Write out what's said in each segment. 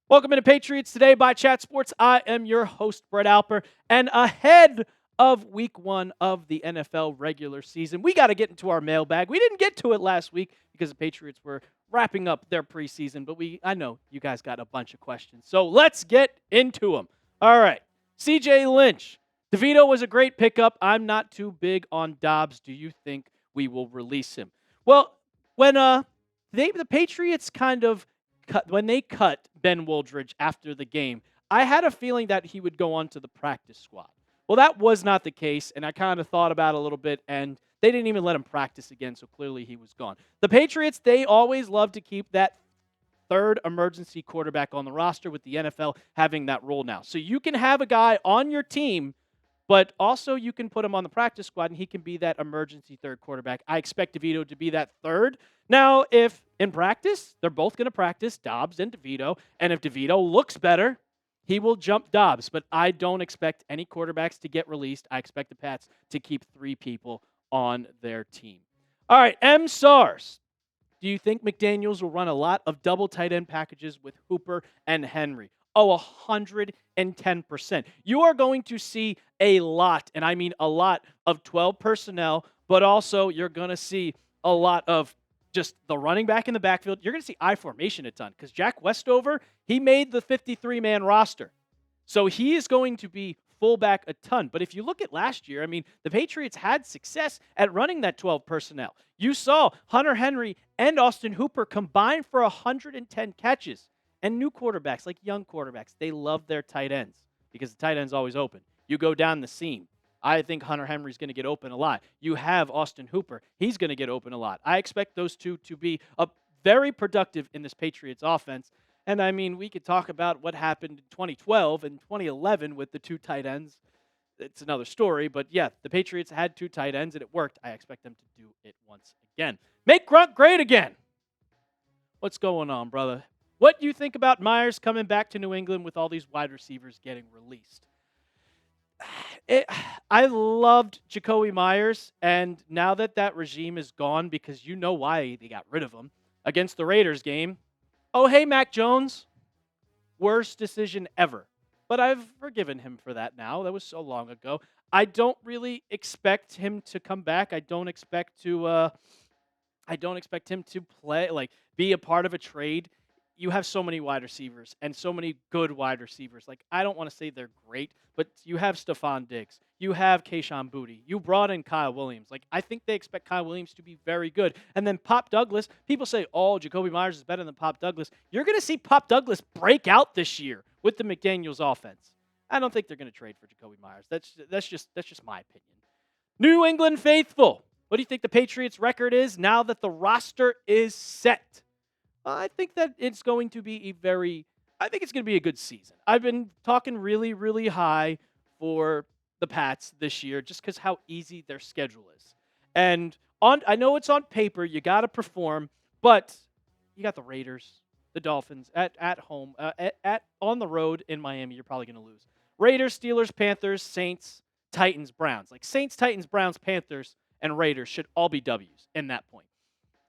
Welcome into Patriots Today by Chat Sports. I am your host, Brett Alper, and ahead of week 1 of the NFL regular season, we got to get into our mailbag. We didn't get to it last week because the Patriots were wrapping up their preseason, but I know you guys got a bunch of questions, so let's get into them. All right, CJ Lynch. Devito was a great pickup. I'm not too big on Dobbs. Do you think we will release him? Well, when the Patriots when they cut Ben Woldridge after the game, I had a feeling that he would go on to the practice squad. Well, that was not the case, and I kind of thought about it a little bit, and they didn't even let him practice again, so clearly he was gone. The Patriots, they always love to keep that third emergency quarterback on the roster, with the NFL having that rule now. So you can have a guy on your team, but also you can put him on the practice squad, and he can be that emergency third quarterback. I expect Devito to be that third. Now, if in practice, they're both going to practice, Dobbs and Devito, and if Devito looks better, he will jump Dobbs. But I don't expect any quarterbacks to get released. I expect the Pats to keep 3 people on their team. All right, M. SARS. Do you think McDaniels will run a lot of double tight end packages with Hooper and Henry? Oh, 110%. You are going to see a lot, and I mean a lot, of 12 personnel, but also you're going to see a lot of just the running back in the backfield. You're going to see I formation a ton because Jack Westover, he made the 53-man roster. So he is going to be fullback a ton. But if you look at last year, I mean, the Patriots had success at running that 12 personnel. You saw Hunter Henry and Austin Hooper combine for 110 catches. And new quarterbacks, like young quarterbacks, they love their tight ends because the tight end's always open. You go down the seam. I think Hunter Henry's going to get open a lot. You have Austin Hooper. He's going to get open a lot. I expect those two to be very productive in this Patriots offense. And, I mean, we could talk about what happened in 2012 and 2011 with the 2 tight ends. It's another story. But, yeah, the Patriots had 2 tight ends, and it worked. I expect them to do it once again. Make Grunt great again. What's going on, brother? What do you think about Myers coming back to New England with all these wide receivers getting released? I loved Jakobi Meyers, and now that regime is gone, because you know why they got rid of him, against the Raiders game, oh, hey, Mac Jones, worst decision ever. But I've forgiven him for that now. That was so long ago. I don't really expect him to come back. I don't expect him to play, be a part of a trade. You have so many wide receivers and so many good wide receivers. I don't want to say they're great, but you have Stephon Diggs. You have Kayshon Boutte. You brought in Kyle Williams. I think they expect Kyle Williams to be very good. And then Pop Douglas, people say, oh, Jakobi Meyers is better than Pop Douglas. You're going to see Pop Douglas break out this year with the McDaniels offense. I don't think they're going to trade for Jakobi Meyers. That's just my opinion. New England faithful. What do you think the Patriots' record is now that the roster is set? I think that it's going to be a good season. I've been talking really, really high for the Pats this year just because how easy their schedule is. And I know it's on paper, you got to perform, but you got the Raiders, the Dolphins at home, on the road in Miami, you're probably going to lose. Raiders, Steelers, Panthers, Saints, Titans, Browns. Saints, Titans, Browns, Panthers, and Raiders should all be W's in that point.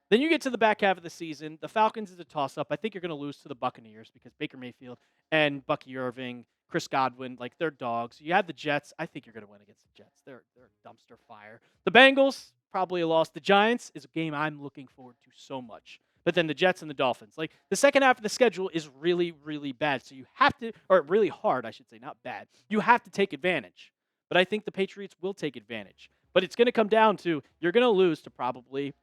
Then you get to the back half of the season. The Falcons is a toss-up. I think you're going to lose to the Buccaneers because Baker Mayfield and Bucky Irving, Chris Godwin, they're dogs. You have the Jets. I think you're going to win against the Jets. They're a dumpster fire. The Bengals, probably a loss. The Giants is a game I'm looking forward to so much. But then the Jets and the Dolphins. The second half of the schedule is really, really bad. So you have to, or really hard, I should say, not bad. You have to take advantage. But I think the Patriots will take advantage. But it's going to come down to you're going to lose to probably...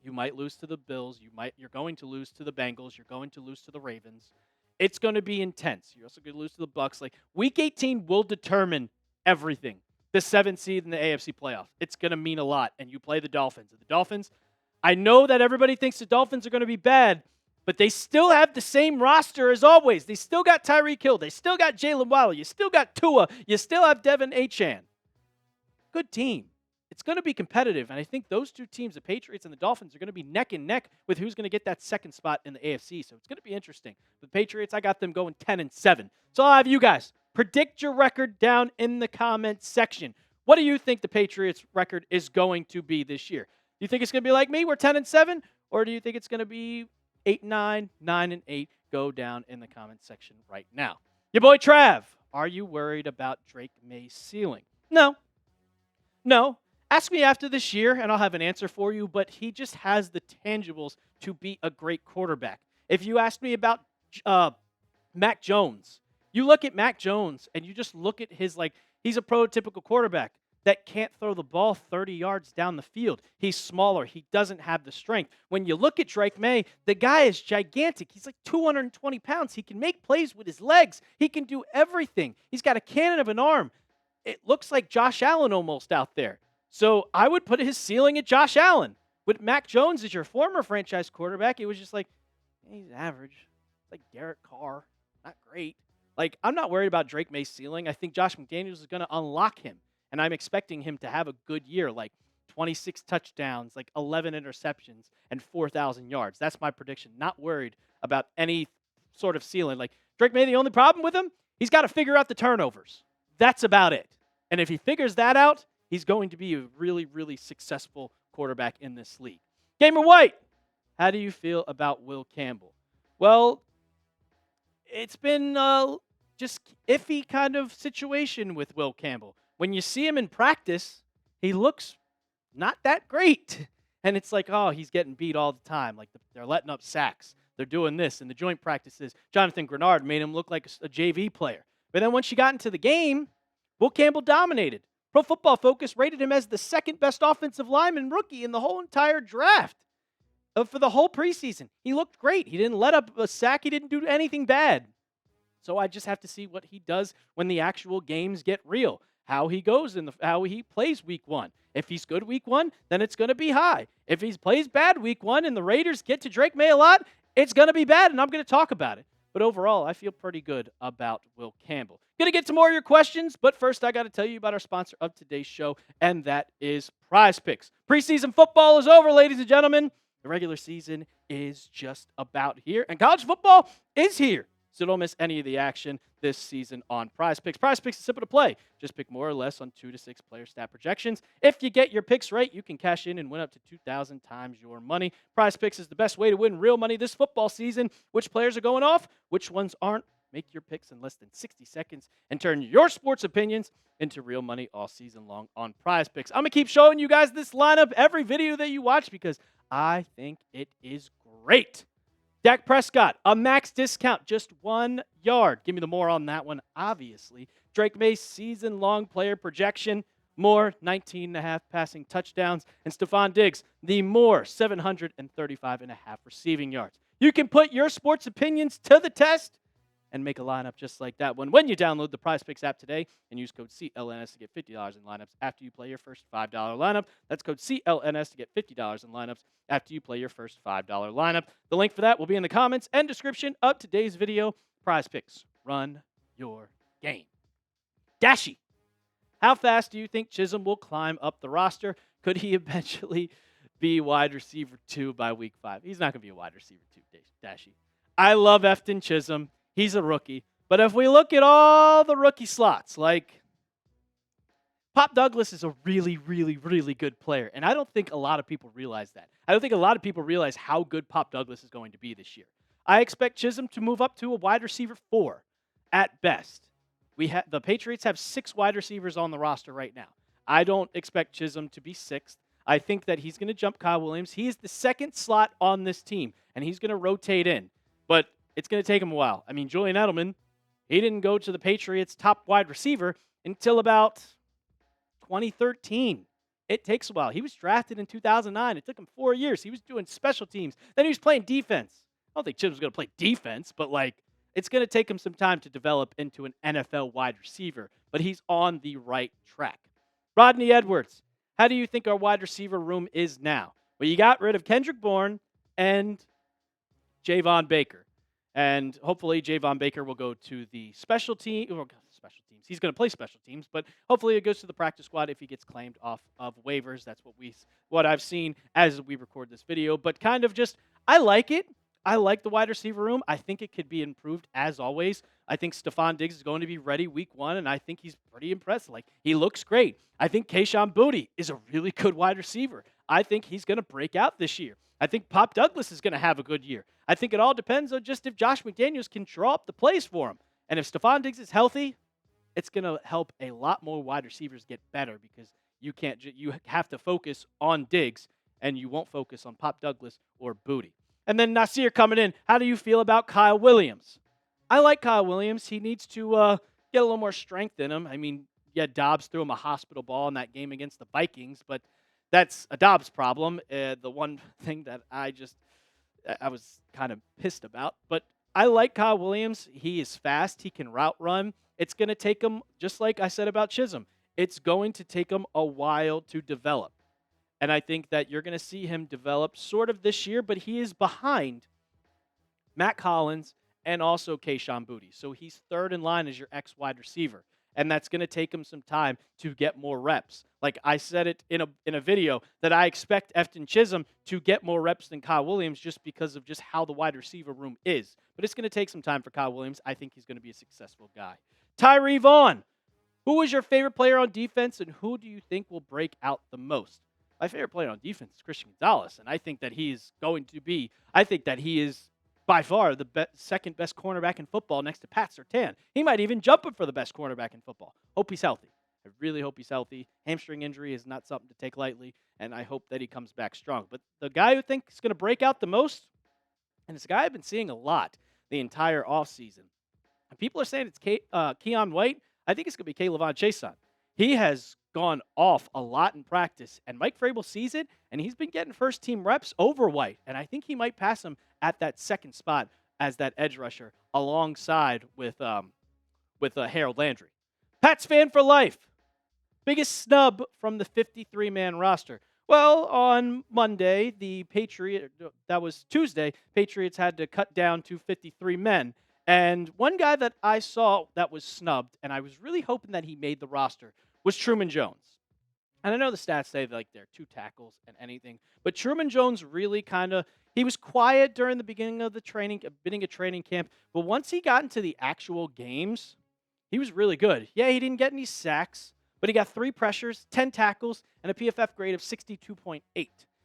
You might lose to the Bills. You're going to lose to the Bengals. You're going to lose to the Ravens. It's going to be intense. You're also going to lose to the Bucs. Week 18 will determine everything. The 7th seed in the AFC playoff. It's going to mean a lot. And you play the Dolphins. And the Dolphins, I know that everybody thinks the Dolphins are going to be bad, but they still have the same roster as always. They still got Tyreek Hill. They still got Jalen Waddle. You still got Tua. You still have Devin Achane. Good team. It's going to be competitive, and I think those two teams, the Patriots and the Dolphins, are going to be neck and neck with who's going to get that second spot in the AFC, so it's going to be interesting. The Patriots, I got them going 10-7. So I'll have you guys predict your record down in the comments section. What do you think the Patriots' record is going to be this year? Do you think it's going to be like me? We're 10-7, or do you think it's going to be 8-9, 9-8? Go down in the comments section right now. Your boy Trav, are you worried about Drake May's ceiling? No. Ask me after this year, and I'll have an answer for you, but he just has the tangibles to be a great quarterback. If you ask me about Mac Jones, you look at Mac Jones, and you just look at his, he's a prototypical quarterback that can't throw the ball 30 yards down the field. He's smaller. He doesn't have the strength. When you look at Drake May, the guy is gigantic. He's like 220 pounds. He can make plays with his legs. He can do everything. He's got a cannon of an arm. It looks like Josh Allen almost out there. So I would put his ceiling at Josh Allen. With Mac Jones as your former franchise quarterback, it was just like, he's average. It's like Derek Carr. Not great. I'm not worried about Drake May's ceiling. I think Josh McDaniels is going to unlock him. And I'm expecting him to have a good year, 26 touchdowns, 11 interceptions, and 4,000 yards. That's my prediction. Not worried about any sort of ceiling. Drake May, the only problem with him, he's got to figure out the turnovers. That's about it. And if he figures that out, he's going to be a really, really successful quarterback in this league. Gamer White, how do you feel about Will Campbell? Well, it's been just iffy kind of situation with Will Campbell. When you see him in practice, he looks not that great. And it's like, oh, he's getting beat all the time. They're letting up sacks. They're doing this. In the joint practices, Jonathan Grenard made him look like a JV player. But then once you got into the game, Will Campbell dominated. Pro Football Focus rated him as the second best offensive lineman rookie in the whole entire draft. For the whole preseason, he looked great. He didn't let up a sack. He didn't do anything bad. So I just have to see what he does when the actual games get real. How he goes how he plays week one. If he's good week one, then it's going to be high. If he plays bad week one and the Raiders get to Drake May a lot, it's going to be bad, and I'm going to talk about it. But overall, I feel pretty good about Will Campbell. Going to get to more of your questions, but first I got to tell you about our sponsor of today's show, and that is Prize Picks. Preseason football is over, ladies and gentlemen. The regular season is just about here, and college football is here. So don't miss any of the action this season on Prize Picks. Prize Picks is simple to play. Just pick more or less on 2 to 6 player stat projections. If you get your picks right, you can cash in and win up to 2,000 times your money. Prize Picks is the best way to win real money this football season. Which players are going off? Which ones aren't? Make your picks in less than 60 seconds and turn your sports opinions into real money all season long on Prize Picks. I'm going to keep showing you guys this lineup every video that you watch because I think it is great. Dak Prescott, a max discount, just 1 yard. Give me the more on that one, obviously. Drake May's season-long player projection, more 19.5 passing touchdowns. And Stephon Diggs, the more 735.5 receiving yards. You can put your sports opinions to the test and make a lineup just like that one when you download the Prize Picks app today and use code CLNS to get $50 in lineups after you play your first $5 lineup. That's code CLNS to get $50 in lineups after you play your first $5 lineup. The link for that will be in the comments and description of today's video. Prize Picks, run your game. Dashy, how fast do you think Chism will climb up the roster? Could he eventually be wide receiver 2 by week 5? He's not going to be a wide receiver 2, Dashy. I love Efton Chism. He's a rookie. But if we look at all the rookie slots, Pop Douglas is a really, really, really good player. And I don't think a lot of people realize that. I don't think a lot of people realize how good Pop Douglas is going to be this year. I expect Chism to move up to a wide receiver 4 at best. The Patriots have 6 wide receivers on the roster right now. I don't expect Chism to be 6th. I think that he's going to jump Kyle Williams. He is the second slot on this team, and he's going to rotate in. But it's going to take him a while. I mean, Julian Edelman, he didn't go to the Patriots' top wide receiver until about 2013. It takes a while. He was drafted in 2009. It took him 4 years. He was doing special teams. Then he was playing defense. I don't think Chism's going to play defense, but it's going to take him some time to develop into an NFL wide receiver. But he's on the right track. Rodney Edwards, how do you think our wide receiver room is now? Well, you got rid of Kendrick Bourne and Javon Baker. And hopefully Javon Baker will go to the special teams. He's going to play special teams, but hopefully it goes to the practice squad if he gets claimed off of waivers. That's what I've seen as we record this video. But kind of just, I like it. I like the wide receiver room. I think it could be improved as always. I think Stephon Diggs is going to be ready week 1, and I think he's pretty impressive. He looks great. I think Kayshon Boutte is a really good wide receiver. I think he's going to break out this year. I think Pop Douglas is going to have a good year. I think it all depends on just if Josh McDaniels can draw up the plays for him. And if Stephon Diggs is healthy, it's going to help a lot more wide receivers get better because you have to focus on Diggs and you won't focus on Pop Douglas or Booty. And then Nasir coming in. How do you feel about Kyle Williams? I like Kyle Williams. He needs to get a little more strength in him. I mean, yeah, Dobbs threw him a hospital ball in that game against the Vikings, but that's a Dobbs problem. The one thing that I was kind of pissed about. But I like Kyle Williams. He is fast. He can route run. It's going to take him, just like I said about Chism, it's going to take him a while to develop. And I think that you're going to see him develop sort of this year, but he is behind Matt Collins and also Kayshon Boutte. So he's third in line as your X wide receiver. And that's going to take him some time to get more reps. Like I said it in a video that I expect Efton Chism to get more reps than Kyle Williams just because of just how the wide receiver room is. But it's going to take some time for Kyle Williams. I think he's going to be a successful guy. Tyree Vaughn, who was your favorite player on defense and who do you think will break out the most? My favorite player on defense is Christian Gonzalez, and I think that he is by far the second best cornerback in football next to Pat Surtain. He might even jump him for the best cornerback in football. Hope he's healthy. I really hope he's healthy. Hamstring injury is not something to take lightly, and I hope that he comes back strong. But the guy who thinks is going to break out the most, and it's a guy I've been seeing a lot the entire offseason, and people are saying it's Keon White. I think it's going to be K'Lavon Chaisson. He has gone off a lot in practice, and Mike Vrabel sees it, and he's been getting first-team reps over White, and I think he might pass him at that second spot as that edge rusher alongside with Harold Landry. Pats fan for life. Biggest snub from the 53-man roster. Well, on Monday, that was Tuesday, Patriots had to cut down to 53 men. And one guy that I saw that was snubbed, and I was really hoping that he made the roster, was Truman Jones. And I know the stats say like they're 2 tackles and anything, but Truman Jones really he was quiet during the beginning of training camp, but once he got into the actual games, he was really good. Yeah, he didn't get any sacks, but he got 3 pressures, 10 tackles, and a PFF grade of 62.8.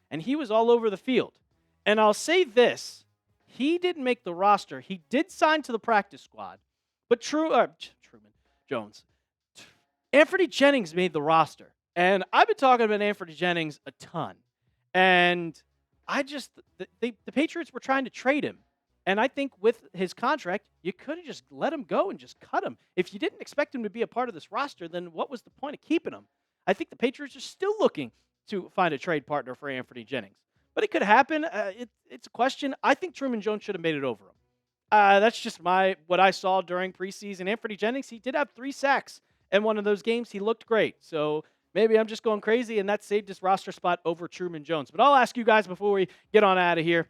And he was all over the field. And I'll say this, he didn't make the roster. He did sign to the practice squad, but Truman Jones. Anthony Jennings made the roster. And I've been talking about Anthony Jennings a ton. And the Patriots were trying to trade him. And I think with his contract, you could have just let him go and just cut him. If you didn't expect him to be a part of this roster, then what was the point of keeping him? I think the Patriots are still looking to find a trade partner for Anthony Jennings. But it could happen. It's a question. I think Truman Jones should have made it over him. That's just what I saw during preseason. Anthony Jennings, he did have 3 sacks in one of those games. He looked great. So maybe I'm just going crazy, and that saved his roster spot over Truman Jones. But I'll ask you guys before we get on out of here.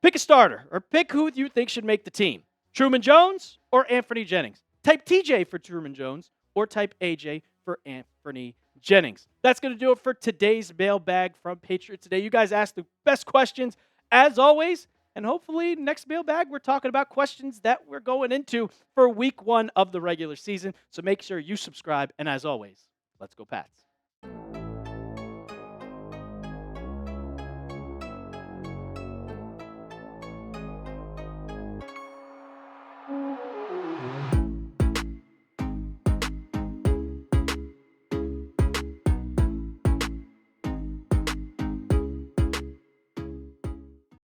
Pick a starter, or pick who you think should make the team. Truman Jones or Anthony Jennings. Type TJ for Truman Jones, or type AJ for Anthony Jennings. That's going to do it for today's mailbag from Patriots Today. You guys asked the best questions, as always. And hopefully, next mailbag, we're talking about questions that we're going into for week 1 of the regular season. So make sure you subscribe. And as always, let's go Pats.